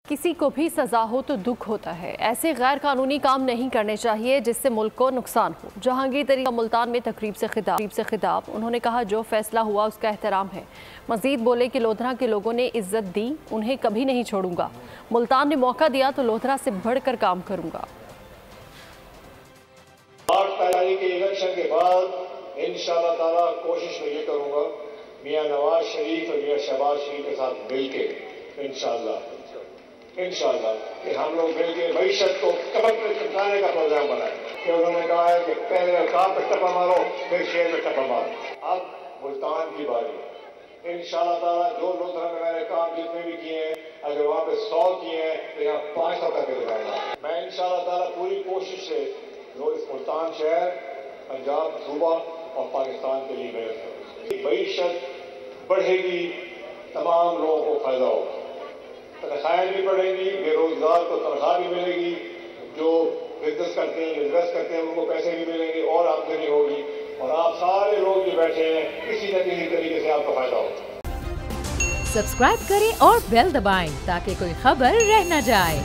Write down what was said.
किसी को भी सजा हो तो दुख होता है। ऐसे गैर कानूनी काम नहीं करने चाहिए जिससे मुल्क को नुकसान हो। जहांगीर तरीन का मुल्तान में तकरीब से खिताब उन्होंने कहा जो फैसला हुआ उसका एहतराम है। मजीद बोले कि लोधरा के लोगों ने इज्जत दी, उन्हें कभी नहीं छोड़ूंगा। मुल्तान ने मौका दिया तो लोधरा से बढ़कर काम करूंगा। 8 तारीख के इलेक्शन के बाद इंशाअल्लाह ताला कोशिश में ये करूंगा मियां नवाज शरीफ और मियां शहबाज शरीफ के साथ मिलकर इंशाअल्लाह कि हम लोग मिलकर मईशत को कमर पर चमकाने का प्रोग्राम बनाए। कि उन्होंने कहा है कि पहले काम पे टप्पा मारो, फिर शेर में टप्पा मारो। अब मुल्तान की बारी। इंशाअल्लाह ताला जो लोधरा में मैंने काम जितने भी किए हैं, अगर वहाँ पे 100 किए हैं तो यहाँ 500 करके दिखाऊंगा। मैं इंशाअल्लाह ताला पूरी कोशिश से जो इस मुल्तान शहर, पंजाब सूबा और पाकिस्तान के लिए मेहनत करूँगी। मईशत बढ़ेगी, तमाम लोगों को फायदा होगा, तनख्वाहें भी बढ़ेंगी, बेरोजगार को तनख्वाह भी मिलेगी, जो बिजनेस करते हैं इन्वेस्ट करते हैं उनको पैसे भी मिलेंगे और आमदनी होगी, और आप सारे लोग जो बैठे हैं किसी न किसी तरीके से आपका फायदा होगा। सब्सक्राइब करें और बेल दबाएं ताकि कोई खबर रह न जाए।